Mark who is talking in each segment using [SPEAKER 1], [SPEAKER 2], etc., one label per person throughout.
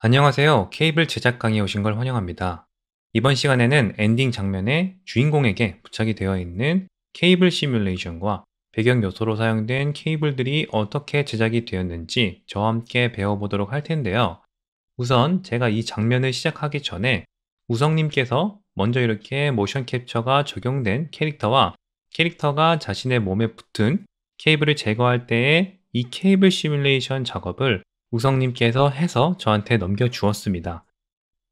[SPEAKER 1] 안녕하세요. 케이블 제작 강의에 오신 걸 환영합니다. 이번 시간에는 엔딩 장면에 주인공에게 부착이 되어 있는 케이블 시뮬레이션과 배경 요소로 사용된 케이블들이 어떻게 제작이 되었는지 저와 함께 배워보도록 할 텐데요. 우선 제가 이 장면을 시작하기 전에 우성님께서 먼저 이렇게 모션 캡처가 적용된 캐릭터와 캐릭터가 자신의 몸에 붙은 케이블을 제거할 때의 이 케이블 시뮬레이션 작업을 우성님께서 해서 저한테 넘겨주었습니다.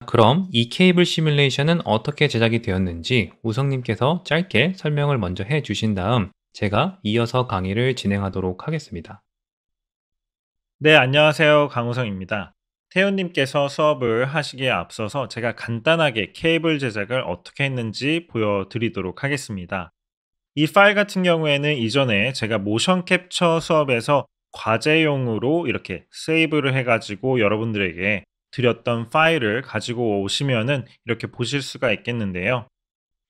[SPEAKER 1] 그럼 이 케이블 시뮬레이션은 어떻게 제작이 되었는지 우성님께서 짧게 설명을 먼저 해주신 다음 제가 이어서 강의를 진행하도록 하겠습니다.
[SPEAKER 2] 네, 안녕하세요. 강우성입니다. 태훈님께서 수업을 하시기에 앞서서 제가 간단하게 케이블 제작을 어떻게 했는지 보여드리도록 하겠습니다. 이 파일 같은 경우에는 이전에 제가 모션 캡처 수업에서 과제용으로 이렇게 세이브를 해가지고 여러분들에게 드렸던 파일을 가지고 오시면은 이렇게 보실 수가 있겠는데요.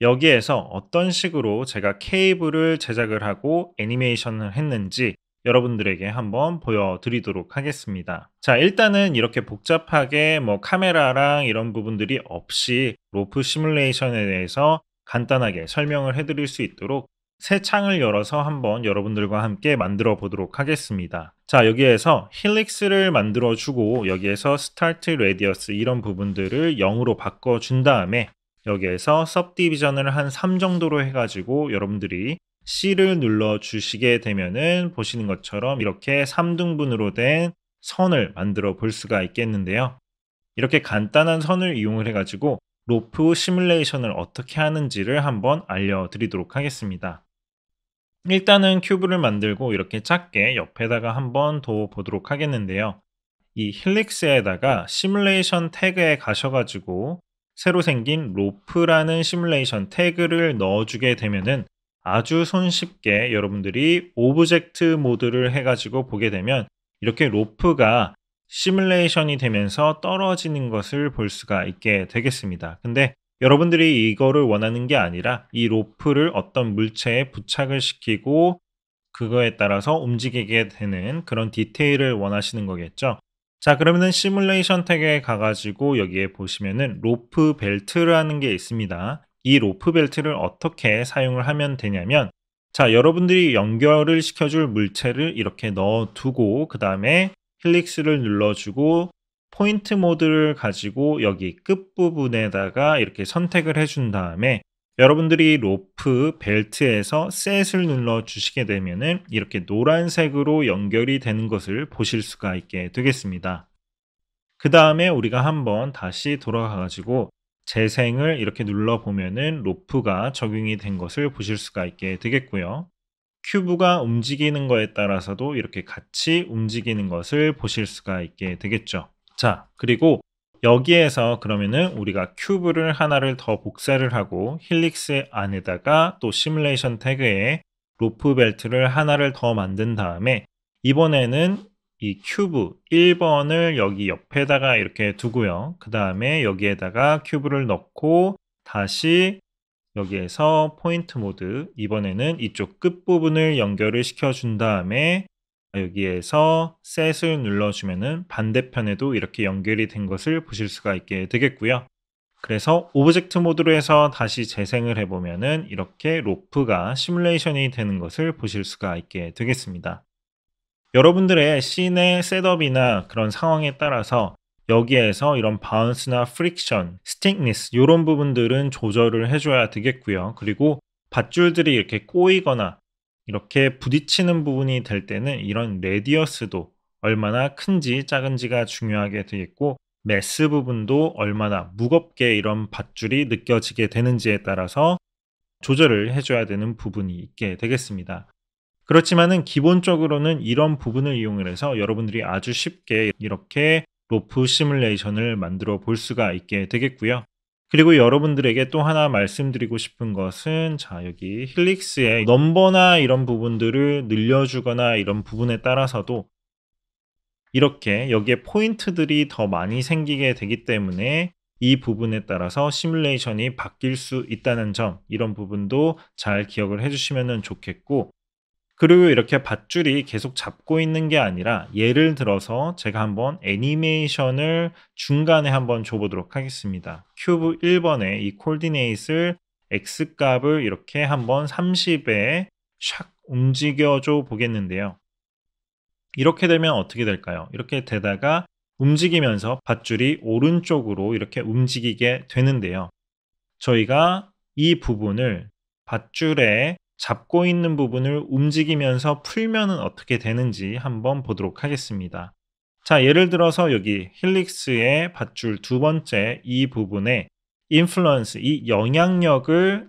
[SPEAKER 2] 여기에서 어떤 식으로 제가 케이블을 제작을 하고 애니메이션을 했는지 여러분들에게 한번 보여드리도록 하겠습니다. 자, 일단은 이렇게 복잡하게 카메라랑 이런 부분들이 없이 로프 시뮬레이션에 대해서 간단하게 설명을 해드릴 수 있도록 새 창을 열어서 한번 여러분들과 함께 만들어 보도록 하겠습니다. 자, 여기에서 힐릭스를 만들어 주고 여기에서 스타트 레디어스 이런 부분들을 0으로 바꿔 준 다음에 여기에서 सब디비전을 한 3 정도로 해가지고 여러분들이 C를 눌러 주시게 되면은 보시는 것처럼 이렇게 3등분으로 된 선을 만들어 볼 수가 있겠는데요. 이렇게 간단한 선을 이용을 해가지고 로프 시뮬레이션을 어떻게 하는지를 한번 알려드리도록 하겠습니다. 일단은 큐브를 만들고 이렇게 작게 옆에다가 한번 둬 보도록 하겠는데요. 이 힐릭스에다가 시뮬레이션 태그에 가셔가지고 새로 생긴 로프라는 시뮬레이션 태그를 넣어주게 되면은 아주 손쉽게 여러분들이 오브젝트 모드를 해가지고 보게 되면 이렇게 로프가 시뮬레이션이 되면서 떨어지는 것을 볼 수가 있게 되겠습니다. 근데 여러분들이 이거를 원하는 게 아니라 이 로프를 어떤 물체에 부착을 시키고 그거에 따라서 움직이게 되는 그런 디테일을 원하시는 거겠죠. 자, 그러면은 시뮬레이션 태그에 가가지고 여기에 보시면은 로프 벨트라는 게 있습니다. 이 로프 벨트를 어떻게 사용을 하면 되냐면, 자, 여러분들이 연결을 시켜줄 물체를 이렇게 넣어두고 그 다음에 힐릭스를 눌러주고 포인트 모드를 가지고 여기 끝부분에다가 이렇게 선택을 해준 다음에 여러분들이 로프 벨트에서 셋을 눌러 주시게 되면은 이렇게 노란색으로 연결이 되는 것을 보실 수가 있게 되겠습니다. 그 다음에 우리가 한번 다시 돌아가 가지고 재생을 이렇게 눌러 보면은 로프가 적용이 된 것을 보실 수가 있게 되겠고요. 큐브가 움직이는 거에 따라서도 이렇게 같이 움직이는 것을 보실 수가 있게 되겠죠. 자, 그리고 여기에서 그러면은 우리가 큐브를 하나를 더 복사를 하고 힐릭스 안에다가 또 시뮬레이션 태그에 로프 벨트를 하나를 더 만든 다음에 이번에는 이 큐브 1번을 여기 옆에다가 이렇게 두고요. 그 다음에 여기에다가 큐브를 넣고 다시 여기에서 포인트 모드 이번에는 이쪽 끝부분을 연결을 시켜준 다음에 여기에서 셋을 눌러주면은 반대편에도 이렇게 연결이 된 것을 보실 수가 있게 되겠고요. 그래서 오브젝트 모드로 해서 다시 재생을 해보면은 이렇게 로프가 시뮬레이션이 되는 것을 보실 수가 있게 되겠습니다. 여러분들의 씬의 셋업이나 그런 상황에 따라서 여기에서 이런 바운스나 프릭션, 스틱니스 이런 부분들은 조절을 해줘야 되겠고요. 그리고 밧줄들이 이렇게 꼬이거나 이렇게 부딪히는 부분이 될 때는 이런 레디어스도 얼마나 큰지 작은지가 중요하게 되겠고 메스 부분도 얼마나 무겁게 이런 밧줄이 느껴지게 되는지에 따라서 조절을 해줘야 되는 부분이 있게 되겠습니다. 그렇지만은 기본적으로는 이런 부분을 이용을 해서 여러분들이 아주 쉽게 이렇게 로프 시뮬레이션을 만들어 볼 수가 있게 되겠고요. 그리고 여러분들에게 또 하나 말씀드리고 싶은 것은 자, 여기 힐릭스의 넘버나 이런 부분들을 늘려주거나 이런 부분에 따라서도 이렇게 여기에 포인트들이 더 많이 생기게 되기 때문에 이 부분에 따라서 시뮬레이션이 바뀔 수 있다는 점, 이런 부분도 잘 기억을 해주시면 좋겠고, 그리고 이렇게 밧줄이 계속 잡고 있는 게 아니라 예를 들어서 제가 한번 애니메이션을 중간에 한번 줘 보도록 하겠습니다. 큐브 1번에 이 코디네이트를 x 값을 이렇게 한번 30에 샥 움직여 줘 보겠는데요. 이렇게 되면 어떻게 될까요? 이렇게 되다가 움직이면서 밧줄이 오른쪽으로 이렇게 움직이게 되는데요. 저희가 이 부분을 밧줄에 잡고 있는 부분을 움직이면서 풀면은 어떻게 되는지 한번 보도록 하겠습니다. 자, 예를 들어서 여기 힐릭스의 밧줄 두 번째 이 부분에 인플루언스, 이 영향력을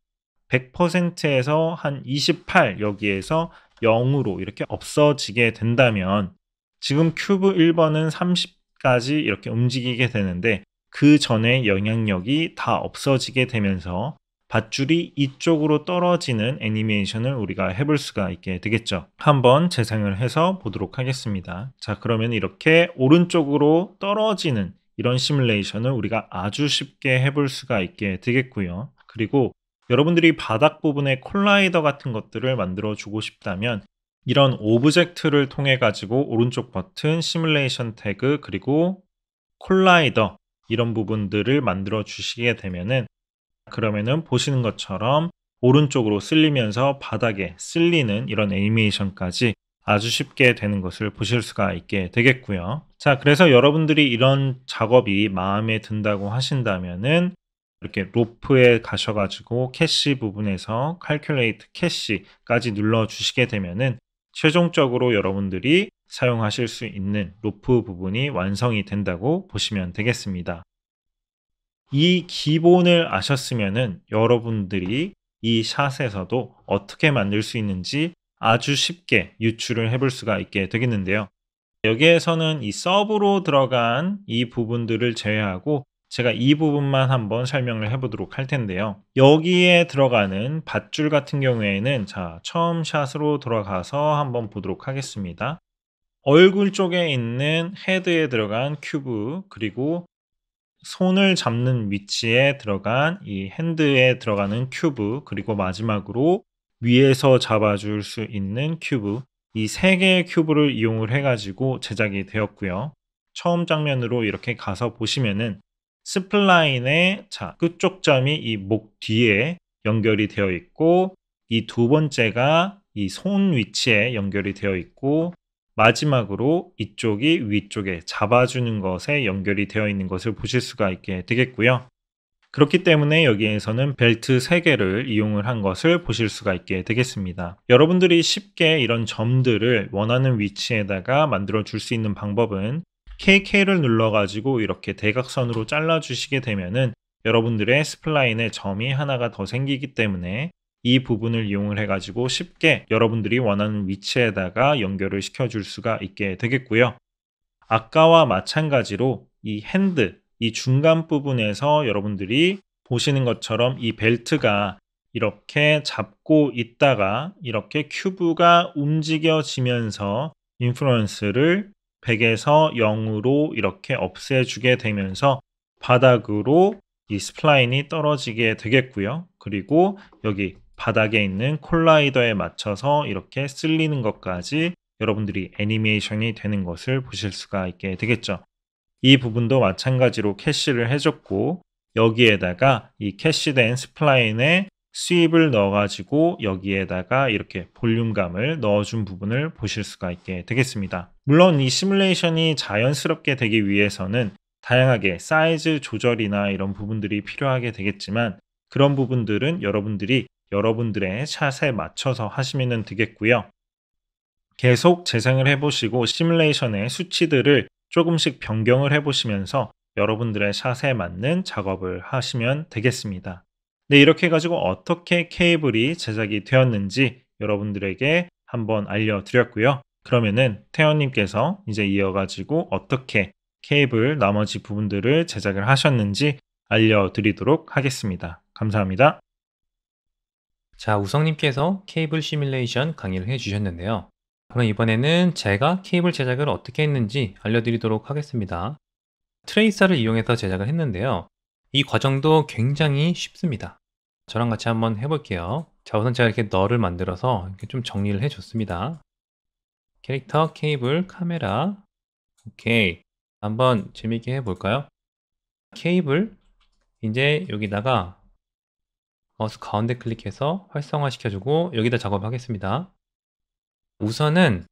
[SPEAKER 2] 100%에서 한 28 여기에서 0으로 이렇게 없어지게 된다면 지금 큐브 1번은 30까지 이렇게 움직이게 되는데 그 전에 영향력이 다 없어지게 되면서 밧줄이 이쪽으로 떨어지는 애니메이션을 우리가 해볼 수가 있게 되겠죠. 한번 재생을 해서 보도록 하겠습니다. 자, 그러면 이렇게 오른쪽으로 떨어지는 이런 시뮬레이션을 우리가 아주 쉽게 해볼 수가 있게 되겠고요. 그리고 여러분들이 바닥 부분에 콜라이더 같은 것들을 만들어 주고 싶다면 이런 오브젝트를 통해 가지고 오른쪽 버튼 시뮬레이션 태그 그리고 콜라이더 이런 부분들을 만들어 주시게 되면은 그러면은 보시는 것처럼 오른쪽으로 쓸리면서 바닥에 쓸리는 이런 애니메이션까지 아주 쉽게 되는 것을 보실 수가 있게 되겠고요. 자, 그래서 여러분들이 이런 작업이 마음에 든다고 하신다면은 이렇게 로프에 가셔가지고 캐시 부분에서 calculate 캐시까지 눌러 주시게 되면은 최종적으로 여러분들이 사용하실 수 있는 로프 부분이 완성이 된다고 보시면 되겠습니다. 이 기본을 아셨으면은 여러분들이 이 샷에서도 어떻게 만들 수 있는지 아주 쉽게 유출을 해볼 수가 있게 되겠는데요. 여기에서는 이 서브로 들어간 이 부분들을 제외하고 제가 이 부분만 한번 설명을 해보도록 할 텐데요. 여기에 들어가는 밧줄 같은 경우에는 자, 처음 샷으로 돌아가서 한번 보도록 하겠습니다. 얼굴 쪽에 있는 헤드에 들어간 큐브 그리고 손을 잡는 위치에 들어간 이 핸드에 들어가는 큐브 그리고 마지막으로 위에서 잡아줄 수 있는 큐브 이 세 개의 큐브를 이용을 해가지고 제작이 되었고요. 처음 장면으로 이렇게 가서 보시면은 스플라인의 자 끝쪽 점이 이 목 뒤에 연결이 되어 있고 이 두 번째가 이 손 위치에 연결이 되어 있고 마지막으로 이쪽이 위쪽에 잡아주는 것에 연결이 되어 있는 것을 보실 수가 있게 되겠고요. 그렇기 때문에 여기에서는 벨트 3개를 이용을 한 것을 보실 수가 있게 되겠습니다. 여러분들이 쉽게 이런 점들을 원하는 위치에다가 만들어 줄 수 있는 방법은 KK를 눌러가지고 이렇게 대각선으로 잘라 주시게 되면은 여러분들의 스플라인에 점이 하나가 더 생기기 때문에 이 부분을 이용을 해가지고 쉽게 여러분들이 원하는 위치에다가 연결을 시켜줄 수가 있게 되겠고요. 아까와 마찬가지로 이 핸드, 이 중간 부분에서 여러분들이 보시는 것처럼 이 벨트가 이렇게 잡고 있다가 이렇게 큐브가 움직여지면서 인플루언스를 100에서 0으로 이렇게 없애주게 되면서 바닥으로 이 스플라인이 떨어지게 되겠고요. 그리고 여기 바닥에 있는 콜라이더에 맞춰서 이렇게 쓸리는 것까지 여러분들이 애니메이션이 되는 것을 보실 수가 있게 되겠죠. 이 부분도 마찬가지로 캐시를 해줬고 여기에다가 이 캐시된 스플라인에 수입을 넣어가지고 여기에다가 이렇게 볼륨감을 넣어준 부분을 보실 수가 있게 되겠습니다. 물론 이 시뮬레이션이 자연스럽게 되기 위해서는 다양하게 사이즈 조절이나 이런 부분들이 필요하게 되겠지만 그런 부분들은 여러분들이 여러분들의 샷에 맞춰서 하시면 되겠고요. 계속 재생을 해보시고 시뮬레이션의 수치들을 조금씩 변경을 해보시면서 여러분들의 샷에 맞는 작업을 하시면 되겠습니다. 네, 이렇게 해가지고 어떻게 케이블이 제작이 되었는지 여러분들에게 한번 알려드렸고요. 그러면은 태연님께서 이제 이어가지고 어떻게 케이블 나머지 부분들을 제작을 하셨는지 알려드리도록 하겠습니다. 감사합니다.
[SPEAKER 1] 자, 우성님께서 케이블 시뮬레이션 강의를 해주셨는데요. 그럼 이번에는 제가 케이블 제작을 어떻게 했는지 알려드리도록 하겠습니다. 트레이서를 이용해서 제작을 했는데요. 이 과정도 굉장히 쉽습니다. 저랑 같이 한번 해볼게요. 자, 우선 제가 이렇게 널을 만들어서 이렇게 좀 정리를 해 줬습니다. 캐릭터, 케이블, 카메라. 오케이. 한번 재밌게 해 볼까요? 케이블 이제 여기다가 마우스 가운데 클릭해서 활성화 시켜주고 여기다 작업하겠습니다. 우선은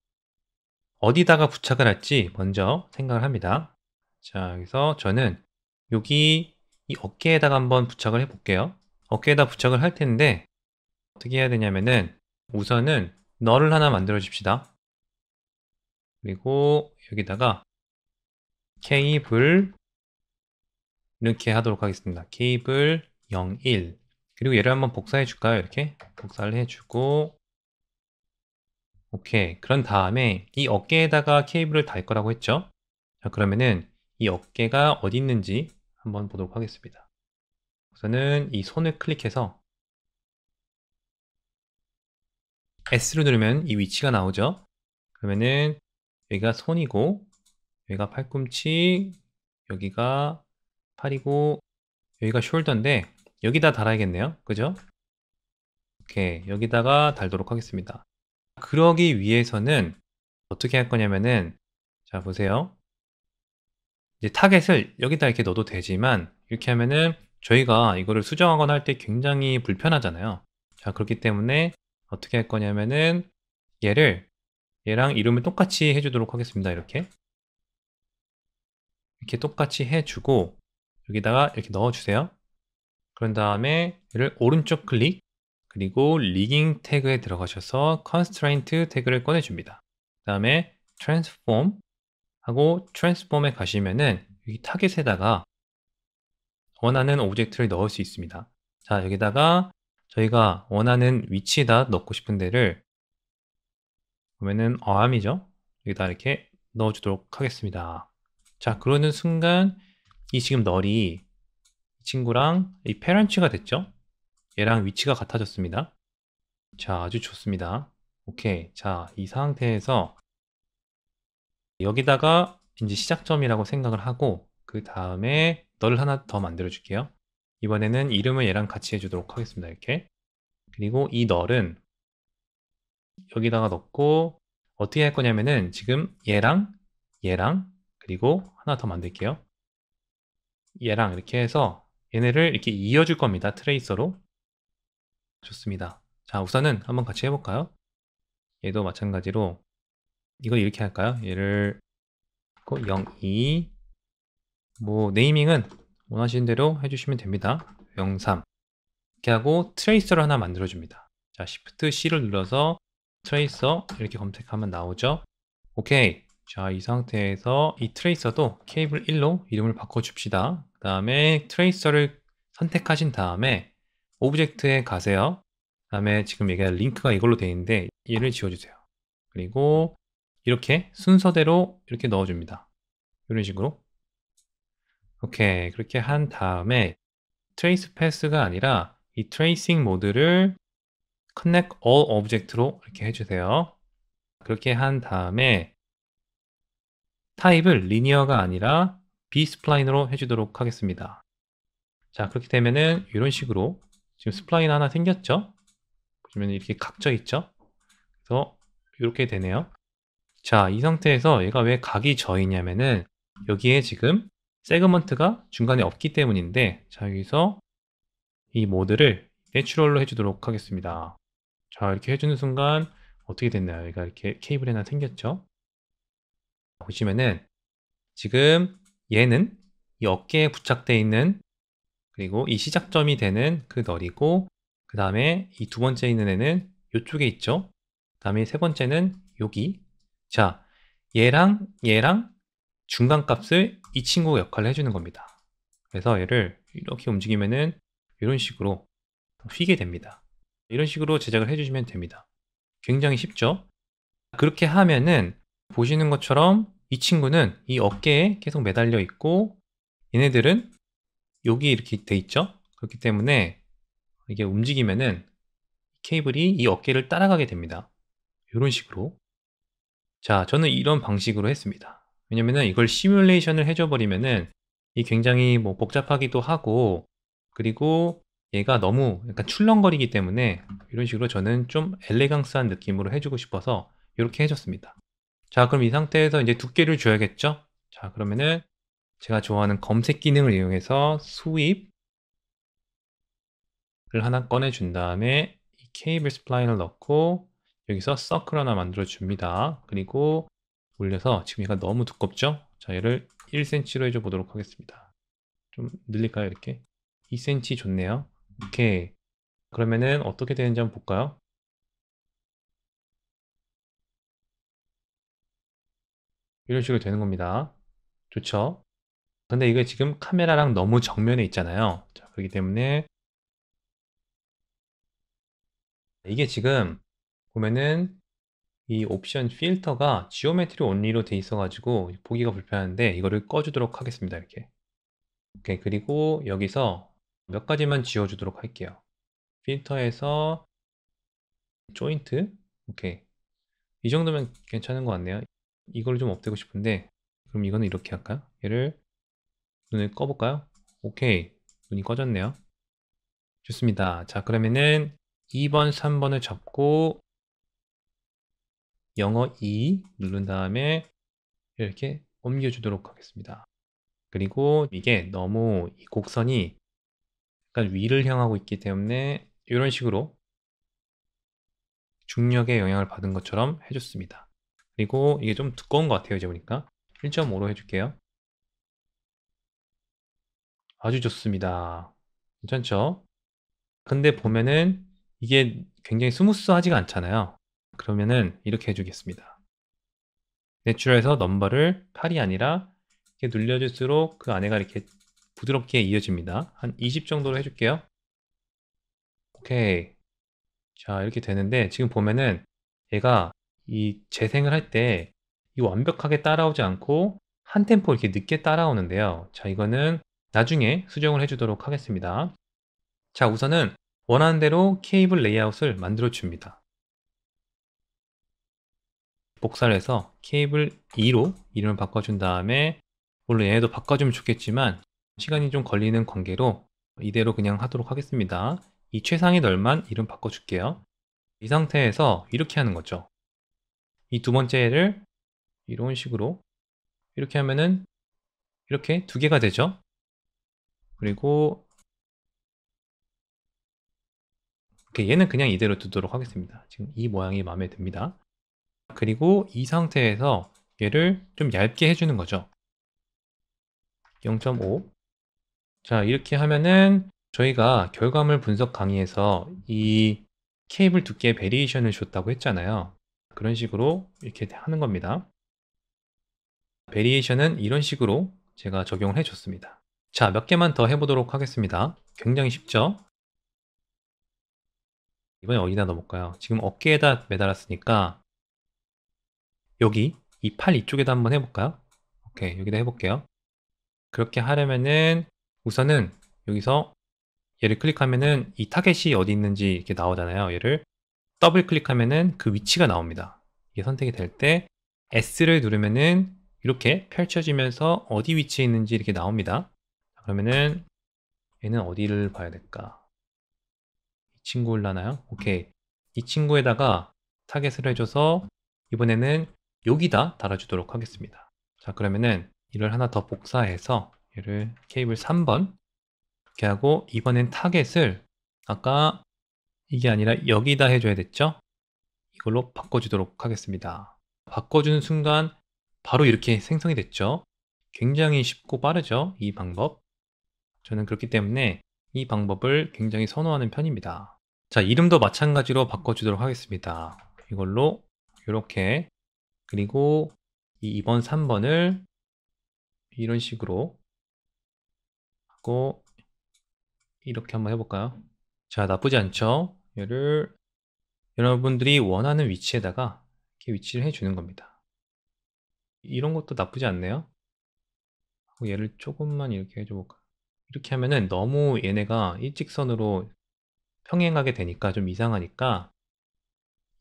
[SPEAKER 1] 어디다가 부착을 할지 먼저 생각을 합니다. 자, 여기서 저는 여기 이 어깨에다가 한번 부착을 해 볼게요. 어깨에다 부착을 할 텐데 어떻게 해야 되냐면은 우선은 널을 하나 만들어 줍시다. 그리고 여기다가 케이블 이렇게 하도록 하겠습니다. 케이블 01 그리고 얘를 한번 복사해 줄까요? 이렇게 복사를 해주고 오케이. 그런 다음에 이 어깨에다가 케이블을 달 거라고 했죠? 자, 그러면은 이 어깨가 어디 있는지 한번 보도록 하겠습니다. 우선은 이 손을 클릭해서 S로 누르면 이 위치가 나오죠? 그러면은 여기가 손이고 여기가 팔꿈치, 여기가 팔이고 여기가 숄더인데 여기다 달아야겠네요. 그죠? 오케이. 여기다가 달도록 하겠습니다. 그러기 위해서는 어떻게 할 거냐면은 자, 보세요. 이제 타겟을 여기다 이렇게 넣어도 되지만 이렇게 하면은 저희가 이거를 수정하거나 할 때 굉장히 불편하잖아요. 자, 그렇기 때문에 어떻게 할 거냐면은 얘랑 이름을 똑같이 해주도록 하겠습니다. 이렇게 똑같이 해주고 여기다가 이렇게 넣어주세요. 그런 다음에 얘를 오른쪽 클릭 그리고 리깅 태그에 들어가셔서 constraint 태그를 꺼내줍니다. 그 다음에 transform 하고 트랜스폼에 가시면은 여기 타겟에다가 원하는 오브젝트를 넣을 수 있습니다. 자, 여기다가 저희가 원하는 위치에다 넣고 싶은 데를 보면은 어암이죠. 여기다 이렇게 넣어주도록 하겠습니다. 자, 그러는 순간 이 지금 널이 이 친구랑 이 페런치가 됐죠? 얘랑 위치가 같아졌습니다. 자, 아주 좋습니다. 오케이. 자, 이 상태에서 여기다가 이제 시작점이라고 생각을 하고 그 다음에 널 하나 더 만들어 줄게요. 이번에는 이름을 얘랑 같이 해주도록 하겠습니다. 이렇게. 그리고 이 널은 여기다가 넣고 어떻게 할 거냐면은 지금 얘랑 그리고 하나 더 만들게요. 얘랑 이렇게 해서 얘네를 이렇게 이어줄 겁니다. 트레이서로. 좋습니다. 자, 우선은 한번 같이 해볼까요? 얘도 마찬가지로 이걸 이렇게 할까요? 얘를 0, 2 뭐 네이밍은 원하시는 대로 해주시면 됩니다. 0, 3 이렇게 하고 트레이서를 하나 만들어 줍니다. 자, Shift C를 눌러서 트레이서 이렇게 검색하면 나오죠. 오케이. 자, 이 상태에서 이 트레이서도 케이블 1로 이름을 바꿔줍시다. 그 다음에 트레이서를 선택하신 다음에 오브젝트에 가세요. 그 다음에 지금 얘가 링크가 이걸로 되어 있는데 얘를 지워주세요. 그리고 이렇게 순서대로 이렇게 넣어줍니다. 이런 식으로. 오케이. 그렇게 한 다음에 트레이스 패스가 아니라 이 트레이싱 모드를 connect all object로 이렇게 해주세요. 그렇게 한 다음에 타입을 리니어가 아니라 bspline으로 해주도록 하겠습니다. 자, 그렇게 되면은 이런 식으로 지금 스플라인 하나 생겼죠? 보시면 이렇게 각져 있죠? 그래서 이렇게 되네요. 자, 이 상태에서 얘가 왜 각이 져 있냐면은 여기에 지금 세그먼트가 중간에 없기 때문인데 자, 여기서 이 모드를 내추럴로 해주도록 하겠습니다. 자, 이렇게 해주는 순간 어떻게 됐나요? 얘가 이렇게 케이블이 하나 생겼죠? 보시면은 지금 얘는 이 어깨에 부착되어 있는 그리고 이 시작점이 되는 그 널이고 그 다음에 이 두 번째 있는 애는 이쪽에 있죠. 그 다음에 세 번째는 여기. 자, 얘랑 중간 값을 이 친구 역할을 해주는 겁니다. 그래서 얘를 이렇게 움직이면은 이런 식으로 휘게 됩니다. 이런 식으로 제작을 해주시면 됩니다. 굉장히 쉽죠? 그렇게 하면은 보시는 것처럼 이 친구는 이 어깨에 계속 매달려 있고 얘네들은 여기 이렇게 돼 있죠? 그렇기 때문에 이게 움직이면은 케이블이 이 어깨를 따라가게 됩니다. 이런 식으로. 자, 저는 이런 방식으로 했습니다. 왜냐면은 이걸 시뮬레이션을 해줘 버리면은 이 굉장히 뭐 복잡하기도 하고 그리고 얘가 너무 약간 출렁거리기 때문에 이런 식으로 저는 좀 엘레강스한 느낌으로 해주고 싶어서 이렇게 해줬습니다. 자, 그럼 이 상태에서 이제 두께를 줘야겠죠? 자, 그러면은 제가 좋아하는 검색 기능을 이용해서 스윕을 하나 꺼내준 다음에 이 케이블 스플라인을 넣고 여기서 서클 하나 만들어 줍니다. 그리고 올려서 지금 얘가 너무 두껍죠? 자, 얘를 1cm로 해줘 보도록 하겠습니다. 좀 늘릴까요, 이렇게? 2cm 좋네요. 오케이. 그러면은 어떻게 되는지 한번 볼까요? 이런 식으로 되는 겁니다. 좋죠? 근데 이게 지금 카메라랑 너무 정면에 있잖아요. 자, 그렇기 때문에 이게 지금 보면은 이 옵션 필터가 지오메트리 온리로 돼 있어가지고 보기가 불편한데 이거를 꺼주도록 하겠습니다. 이렇게. 오케이. 그리고 여기서 몇 가지만 지워주도록 할게요. 필터에서 조인트. 오케이. 이 정도면 괜찮은 것 같네요. 이걸 좀 없애고 싶은데 그럼 이거는 이렇게 할까요? 얘를 눈을 꺼볼까요? 오케이. 눈이 꺼졌네요. 좋습니다. 자, 그러면은 2번, 3번을 잡고 영어 2 누른 다음에 이렇게 옮겨주도록 하겠습니다. 그리고 이게 너무 이 곡선이 약간 위를 향하고 있기 때문에 이런 식으로 중력의 영향을 받은 것처럼 해줬습니다. 그리고 이게 좀 두꺼운 것 같아요. 이제 보니까 1.5로 해줄게요. 아주 좋습니다. 괜찮죠? 근데 보면은 이게 굉장히 스무스하지가 않잖아요. 그러면은 이렇게 해주겠습니다. 내추럴에서 넘버를 8이 아니라 이렇게 눌려줄수록 그 안에가 이렇게 부드럽게 이어집니다. 한 20 정도로 해줄게요. 오케이. 자, 이렇게 되는데 지금 보면은 얘가 이 재생을 할 때 이 완벽하게 따라오지 않고 한 템포 이렇게 늦게 따라오는데요. 자, 이거는 나중에 수정을 해주도록 하겠습니다. 자, 우선은 원하는 대로 케이블 레이아웃을 만들어 줍니다. 복사를 해서 케이블 2로 이름을 바꿔준 다음에 물론 얘네도 바꿔주면 좋겠지만 시간이 좀 걸리는 관계로 이대로 그냥 하도록 하겠습니다. 이 최상위 널만 이름 바꿔줄게요. 이 상태에서 이렇게 하는 거죠. 이 두 번째를 이런 식으로 이렇게 하면은 이렇게 두 개가 되죠. 그리고 이렇게 얘는 그냥 이대로 두도록 하겠습니다. 지금 이 모양이 마음에 듭니다. 그리고 이 상태에서 얘를 좀 얇게 해주는 거죠. 0.5. 자, 이렇게 하면은 저희가 결과물 분석 강의에서 이 케이블 두께 베리에이션을 줬다고 했잖아요. 그런 식으로 이렇게 하는 겁니다. 베리에이션은 이런 식으로 제가 적용을 해줬습니다. 자, 몇 개만 더 해보도록 하겠습니다. 굉장히 쉽죠? 이번에 어디다 넣어볼까요? 지금 어깨에다 매달았으니까 여기 이 팔 이쪽에다 한번 해볼까요? 오케이, 여기다 해볼게요. 그렇게 하려면은 우선은 여기서 얘를 클릭하면은 이 타겟이 어디 있는지 이렇게 나오잖아요. 얘를 더블 클릭하면은 그 위치가 나옵니다. 이게 선택이 될 때 S를 누르면은 이렇게 펼쳐지면서 어디 위치에 있는지 이렇게 나옵니다. 그러면은 얘는 어디를 봐야 될까? 이 친구 올라나요? 오케이. 이 친구에다가 타겟을 해줘서 이번에는 여기다 달아주도록 하겠습니다. 자, 그러면은 이를 하나 더 복사해서 얘를 케이블 3번 이렇게 하고 이번엔 타겟을 아까 이게 아니라 여기다 해줘야 됐죠? 이걸로 바꿔주도록 하겠습니다. 바꿔주는 순간 바로 이렇게 생성이 됐죠? 굉장히 쉽고 빠르죠? 이 방법. 저는 그렇기 때문에 이 방법을 굉장히 선호하는 편입니다. 자, 이름도 마찬가지로 바꿔주도록 하겠습니다. 이걸로 이렇게 그리고 이 2번, 3번을 이런 식으로 하고 이렇게 한번 해볼까요? 자, 나쁘지 않죠? 얘를 여러분들이 원하는 위치에다가 이렇게 위치를 해주는 겁니다. 이런 것도 나쁘지 않네요. 얘를 조금만 이렇게 해줘볼까? 이렇게 하면은 너무 얘네가 일직선으로 평행하게 되니까 좀 이상하니까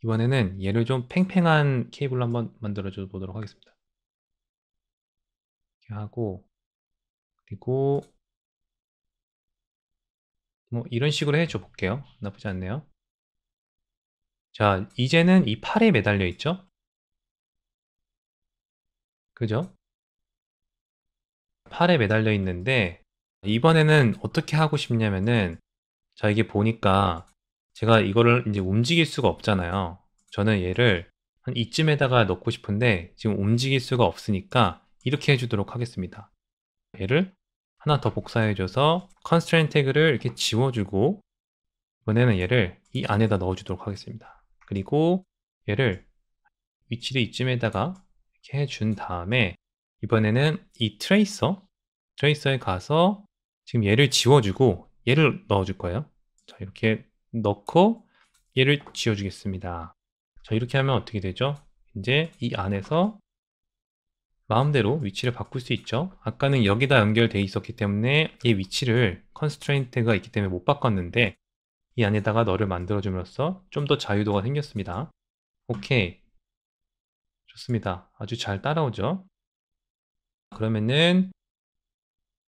[SPEAKER 1] 이번에는 얘를 좀 팽팽한 케이블로 한번 만들어줘 보도록 하겠습니다. 이렇게 하고 그리고 뭐 이런 식으로 해줘 볼게요. 나쁘지 않네요. 자, 이제는 이 팔에 매달려 있죠? 그죠? 팔에 매달려 있는데 이번에는 어떻게 하고 싶냐면은 자, 이게 보니까 제가 이거를 이제 움직일 수가 없잖아요. 저는 얘를 한 이쯤에다가 넣고 싶은데 지금 움직일 수가 없으니까 이렇게 해주도록 하겠습니다. 얘를 하나 더 복사해줘서 constraint 태그를 이렇게 지워주고 이번에는 얘를 이 안에다 넣어주도록 하겠습니다. 그리고 얘를 위치를 이쯤에다가 이렇게 해준 다음에 이번에는 이 트레이서에 가서 지금 얘를 지워주고 얘를 넣어줄 거예요. 자, 이렇게 넣고 얘를 지워주겠습니다. 자, 이렇게 하면 어떻게 되죠? 이제 이 안에서 마음대로 위치를 바꿀 수 있죠. 아까는 여기다 연결돼 있었기 때문에 이 위치를 constraint가 있기 때문에 못 바꿨는데 이 안에다가 너를 만들어줌으로써 좀 더 자유도가 생겼습니다. 오케이. 좋습니다. 아주 잘 따라오죠? 그러면은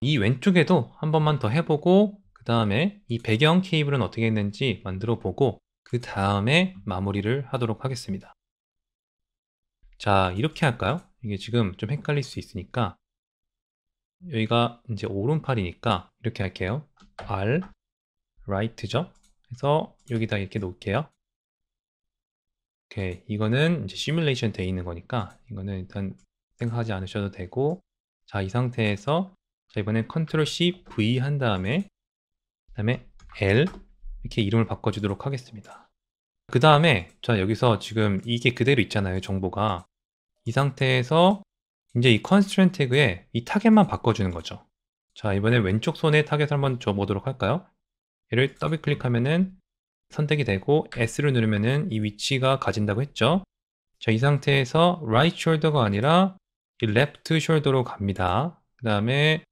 [SPEAKER 1] 이 왼쪽에도 한 번만 더 해보고 그 다음에 이 배경 케이블은 어떻게 했는지 만들어 보고 그 다음에 마무리를 하도록 하겠습니다. 자, 이렇게 할까요? 이게 지금 좀 헷갈릴 수 있으니까 여기가 이제 오른팔이니까 이렇게 할게요. R, right죠? 그래서 여기다 이렇게 놓을게요. 오케이. 이거는 이제 시뮬레이션 돼 있는 거니까 이거는 일단 생각하지 않으셔도 되고 자, 이 상태에서 자, 이번엔 컨트롤 C, V 한 다음에 그다음에 L 이렇게 이름을 바꿔주도록 하겠습니다. 그 다음에 자, 여기서 지금 이게 그대로 있잖아요. 정보가 이 상태에서 이제 이 constraint 태그에 이 타겟만 바꿔주는 거죠. 자, 이번에 왼쪽 손에 타겟을 한번 줘보도록 할까요? 얘를 더블 클릭하면은 선택이 되고 S를 누르면은 이 위치가 가진다고 했죠. 자, 이 상태에서 right shoulder가 아니라 이 left shoulder로 갑니다. 그 다음에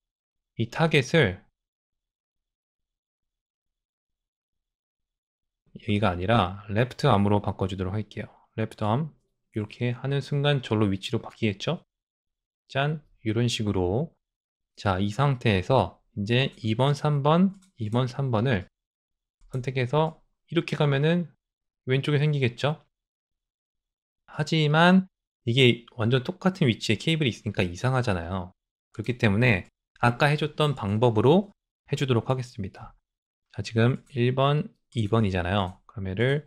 [SPEAKER 1] 이 타겟을 여기가 아니라 left arm으로 바꿔주도록 할게요. left arm 이렇게 하는 순간 절로 위치로 바뀌겠죠? 짠! 이런 식으로 자, 이 상태에서 이제 2번, 3번, 3번을 선택해서 이렇게 가면은 왼쪽에 생기겠죠? 하지만 이게 완전 똑같은 위치에 케이블이 있으니까 이상하잖아요. 그렇기 때문에 아까 해줬던 방법으로 해주도록 하겠습니다. 자, 지금 1번, 2번이잖아요. 그럼 얘를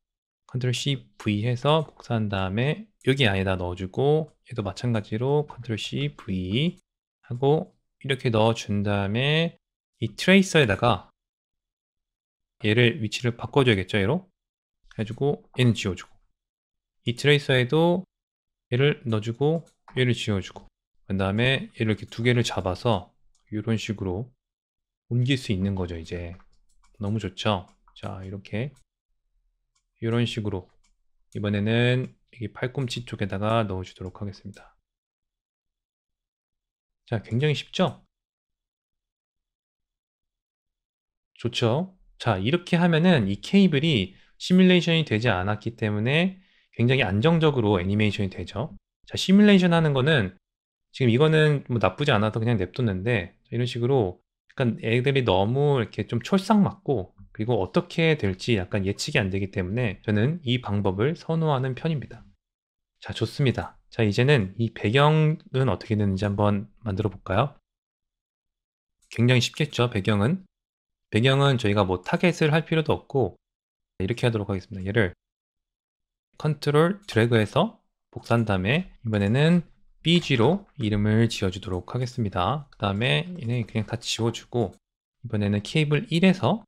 [SPEAKER 1] Ctrl C, V 해서 복사한 다음에 여기 안에다 넣어주고 얘도 마찬가지로 Ctrl C, V 하고 이렇게 넣어준 다음에 이 트레이서에다가 얘를 위치를 바꿔줘야겠죠, 얘로? 해주고 얘는 지워주고 이 트레이서에도 얘를 넣어주고 얘를 지워주고 그 다음에 얘를 이렇게 두 개를 잡아서 이런 식으로 옮길 수 있는 거죠. 이제 너무 좋죠. 자, 이렇게 이런 식으로 이번에는 여기 팔꿈치 쪽에다가 넣어주도록 하겠습니다. 자, 굉장히 쉽죠? 좋죠? 자, 이렇게 하면은 이 케이블이 시뮬레이션이 되지 않았기 때문에 굉장히 안정적으로 애니메이션이 되죠. 자, 시뮬레이션 하는 거는 지금 이거는 뭐 나쁘지 않아서 그냥 냅뒀는데 이런 식으로 약간 애들이 너무 이렇게 좀 촐싹맞고 그리고 어떻게 될지 약간 예측이 안 되기 때문에 저는 이 방법을 선호하는 편입니다. 자, 좋습니다. 자, 이제는 이 배경은 어떻게 되는지 한번 만들어 볼까요? 굉장히 쉽겠죠, 배경은. 배경은 저희가 뭐 타겟을 할 필요도 없고 이렇게 하도록 하겠습니다. 얘를 컨트롤 드래그해서 복사한 다음에 이번에는 BG로 이름을 지어주도록 하겠습니다. 그 다음에 얘는 그냥 다 지워주고 이번에는 케이블 1에서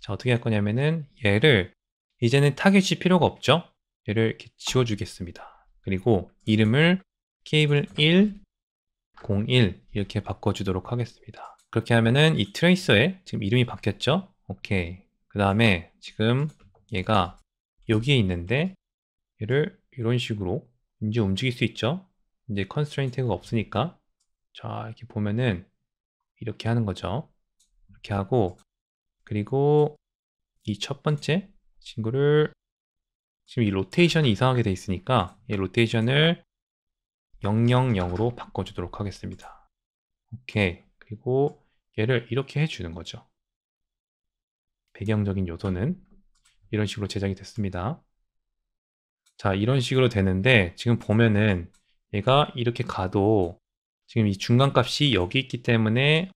[SPEAKER 1] 자, 어떻게 할 거냐면은 얘를 이제는 타겟이 필요가 없죠? 얘를 이렇게 지워주겠습니다. 그리고 이름을 케이블 1, 01 이렇게 바꿔주도록 하겠습니다. 그렇게 하면은 이 트레이서에 지금 이름이 바뀌었죠? 오케이. 그 다음에 지금 얘가 여기에 있는데 얘를 이런 식으로 이제 움직일 수 있죠? 이제 컨스트레인트가 없으니까 자, 이렇게 보면은 이렇게 하는 거죠. 이렇게 하고 그리고 이 첫 번째 친구를 지금 이 로테이션이 이상하게 돼 있으니까 이 로테이션을 000으로 바꿔주도록 하겠습니다. 오케이. 그리고 얘를 이렇게 해주는 거죠. 배경적인 요소는 이런 식으로 제작이 됐습니다. 자, 이런 식으로 되는데 지금 보면은 얘가 이렇게 가도 지금 이 중간값이 여기 있기 때문에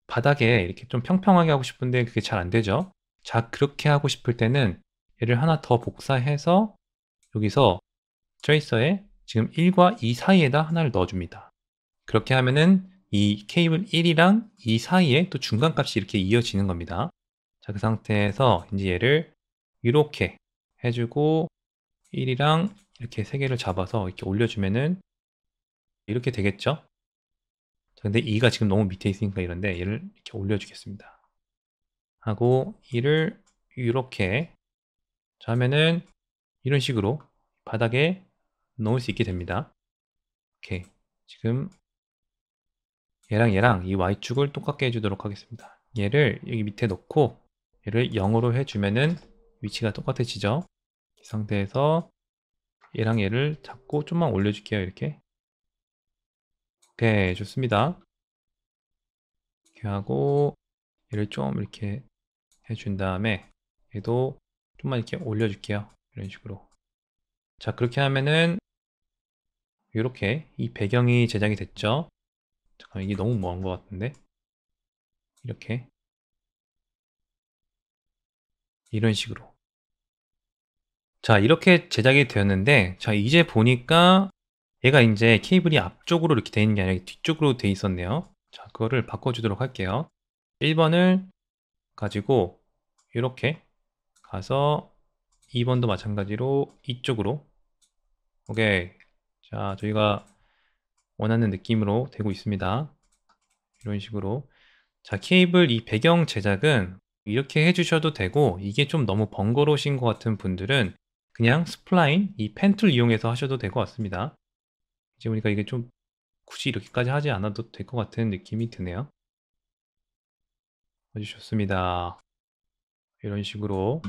[SPEAKER 1] 바닥에 이렇게 좀 평평하게 하고 싶은데 그게 잘 안 되죠. 자, 그렇게 하고 싶을 때는 얘를 하나 더 복사해서 여기서 트레이서에 지금 1과 2 사이에다 하나를 넣어줍니다. 그렇게 하면은 이 케이블 1이랑 2 사이에 또 중간값이 이렇게 이어지는 겁니다. 자, 그 상태에서 이제 얘를 이렇게 해주고 1이랑 이렇게 세 개를 잡아서 이렇게 올려주면은 이렇게 되겠죠? 자, 근데 2가 지금 너무 밑에 있으니까 이런데 얘를 이렇게 올려주겠습니다. 하고 2를 이렇게 자 하면은 이런 식으로 바닥에 넣을 수 있게 됩니다. 오케이. 지금 얘랑 이 Y축을 똑같게 해주도록 하겠습니다. 얘를 여기 밑에 놓고 얘를 0으로 해주면은 위치가 똑같아지죠. 이 상태에서 얘랑 얘를 잡고 좀만 올려줄게요. 이렇게. 오케이. 좋습니다. 이렇게 하고 얘를 좀 이렇게 해준 다음에 얘도 좀만 이렇게 올려줄게요. 이런 식으로. 자, 그렇게 하면은 이렇게 이 배경이 제작이 됐죠. 잠깐 이게 너무 먼 것 같은데 이렇게 이런 식으로 자 이렇게 제작이 되었는데 자 이제 보니까 얘가 이제 케이블이 앞쪽으로 이렇게 돼 있는 게 아니라 뒤쪽으로 돼 있었네요. 자 그거를 바꿔주도록 할게요. 1번을 가지고 이렇게 가서 2번도 마찬가지로 이쪽으로 오케이. 자 저희가 원하는 느낌으로 되고 있습니다. 이런 식으로 자 케이블 이 배경 제작은 이렇게 해주셔도 되고 이게 좀 너무 번거로우신 것 같은 분들은 그냥 스플라인 이 펜 툴 이용해서 하셔도 될 것 같습니다. 이제 보니까 이게 좀 굳이 이렇게까지 하지 않아도 될 것 같은 느낌이 드네요. 아주 좋습니다. 이런 식으로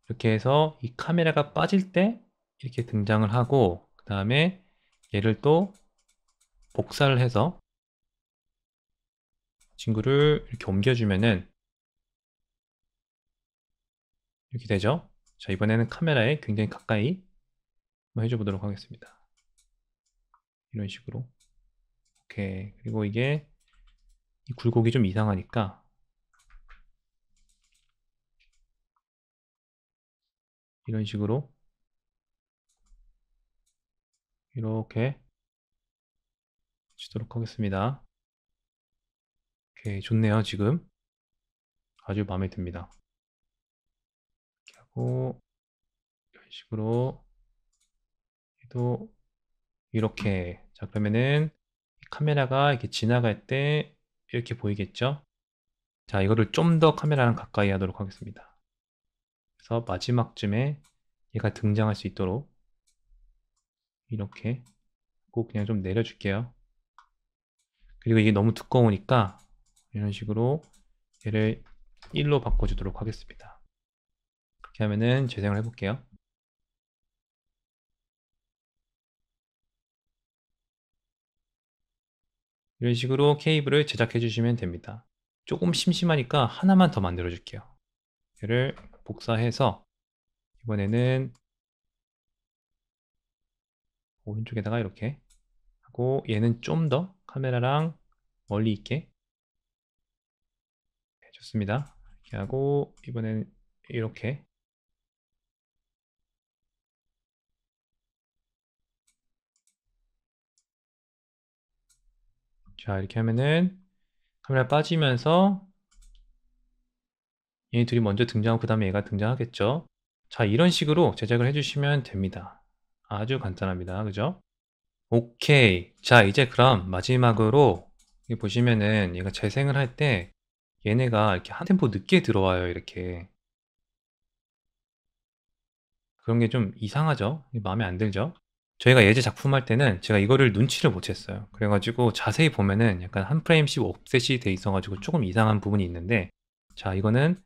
[SPEAKER 1] 이렇게 해서 이 카메라가 빠질 때 이렇게 등장을 하고 그 다음에 얘를 또 복사를 해서 친구를 이렇게 옮겨주면은 이렇게 되죠. 자 이번에는 카메라에 굉장히 가까이 한번 해줘 보도록 하겠습니다. 이런 식으로 오케이. 그리고 이게 이 굴곡이 좀 이상하니까 이런 식으로 이렇게 주도록 하겠습니다. 오케이 좋네요. 지금 아주 마음에 듭니다. 이렇게 하고 이런 식으로 또 이렇게 자 그러면은 카메라가 이렇게 지나갈 때 이렇게 보이겠죠? 자 이거를 좀 더 카메라랑 가까이 하도록 하겠습니다. 그래서 마지막쯤에 얘가 등장할 수 있도록 이렇게 꼭 그냥 좀 내려줄게요. 그리고 이게 너무 두꺼우니까 이런 식으로 얘를 1로 바꿔주도록 하겠습니다. 그렇게 하면은 재생을 해볼게요. 이런 식으로 케이블을 제작해 주시면 됩니다. 조금 심심하니까 하나만 더 만들어 줄게요. 얘를 복사해서 이번에는 오른쪽에다가 이렇게 하고 얘는 좀 더 카메라랑 멀리 있게 좋습니다. 이렇게 하고 이번에는 이렇게 자 이렇게 하면은 카메라 빠지면서 얘 둘이 먼저 등장하고 그 다음에 얘가 등장하겠죠. 자 이런 식으로 제작을 해주시면 됩니다. 아주 간단합니다. 그죠? 오케이. 자 이제 그럼 마지막으로 여기 보시면은 얘가 재생을 할 때 얘네가 이렇게 한 템포 늦게 들어와요. 이렇게 그런 게 좀 이상하죠? 마음에 안 들죠? 저희가 예제 작품 할 때는 제가 이거를 눈치를 못 챘어요. 그래가지고 자세히 보면은 약간 한 프레임씩 옵셋이 돼 있어가지고 조금 이상한 부분이 있는데 자 이거는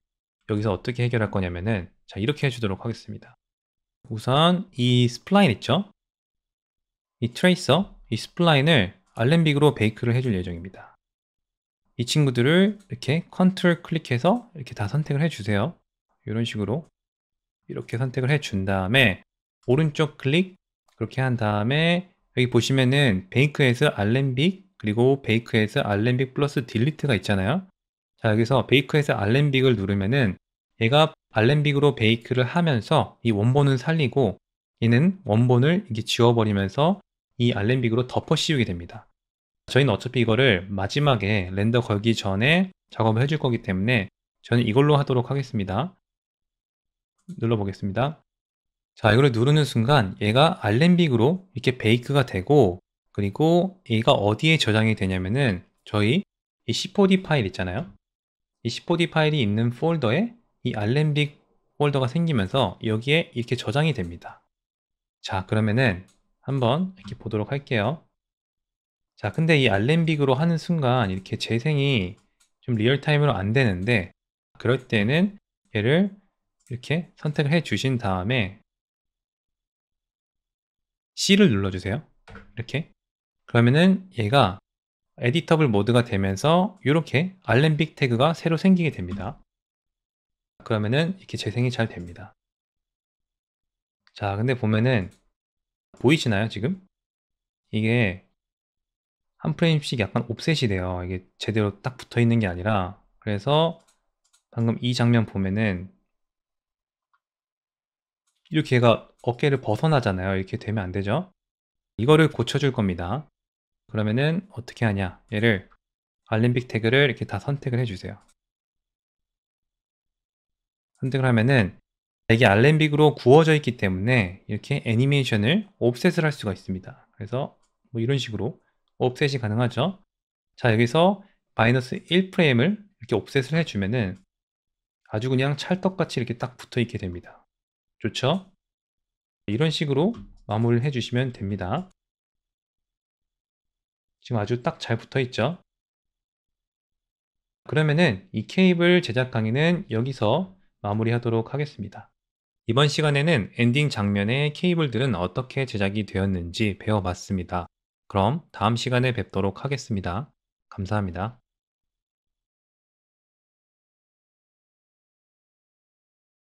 [SPEAKER 1] 여기서 어떻게 해결할 거냐면은 자 이렇게 해주도록 하겠습니다. 우선 이 스플라인 있죠? 이 트레이서 이 스플라인을 알렌빅으로 베이크를 해줄 예정입니다. 이 친구들을 이렇게 컨트롤 클릭해서 이렇게 다 선택을 해주세요. 이런 식으로 이렇게 선택을 해준 다음에 오른쪽 클릭 그렇게 한 다음에 여기 보시면은 베이크에서 알렌빅 그리고 베이크에서 알렌빅 플러스 딜리트가 있잖아요. 자, 여기서 베이크에서 알렌빅을 누르면은 얘가 알렌빅으로 베이크를 하면서 이 원본을 살리고 얘는 원본을 이게 지워버리면서 이 알렌빅으로 덮어 씌우게 됩니다. 저희는 어차피 이거를 마지막에 렌더 걸기 전에 작업을 해줄 거기 때문에 저는 이걸로 하도록 하겠습니다. 눌러보겠습니다. 자, 이거를 누르는 순간 얘가 알렌빅으로 이렇게 베이크가 되고 그리고 얘가 어디에 저장이 되냐면은 저희 이 C4D 파일 있잖아요. 이 C4D 파일이 있는 폴더에 이 알렌빅 폴더가 생기면서 여기에 이렇게 저장이 됩니다. 자, 그러면은 한번 이렇게 보도록 할게요. 자, 근데 이 알렌빅으로 하는 순간 이렇게 재생이 좀 리얼타임으로 안 되는데 그럴 때는 얘를 이렇게 선택을 해 주신 다음에 C를 눌러주세요. 이렇게. 그러면은 얘가 에디터블 모드가 되면서 이렇게 알렌빅 태그가 새로 생기게 됩니다. 그러면은 이렇게 재생이 잘 됩니다. 자, 근데 보면은 보이시나요, 지금? 이게 한 프레임씩 약간 옵셋이 돼요. 이게 제대로 딱 붙어 있는 게 아니라. 그래서 방금 이 장면 보면은 이렇게 얘가 어깨를 벗어나잖아요. 이렇게 되면 안 되죠. 이거를 고쳐줄 겁니다. 그러면은 어떻게 하냐. 얘를 알렌빅 태그를 이렇게 다 선택을 해주세요. 선택을 하면은 이게 알렌빅으로 구워져 있기 때문에 이렇게 애니메이션을 옵셋을 할 수가 있습니다. 그래서 뭐 이런 식으로 옵셋이 가능하죠. 자, 여기서 마이너스 1프레임을 이렇게 옵셋을 해주면은 아주 그냥 찰떡같이 이렇게 딱 붙어 있게 됩니다. 좋죠? 이런 식으로 마무리를 해주시면 됩니다. 지금 아주 딱 잘 붙어 있죠? 그러면은 이 케이블 제작 강의는 여기서 마무리하도록 하겠습니다. 이번 시간에는 엔딩 장면의 케이블들은 어떻게 제작이 되었는지 배워봤습니다. 그럼 다음 시간에 뵙도록 하겠습니다. 감사합니다.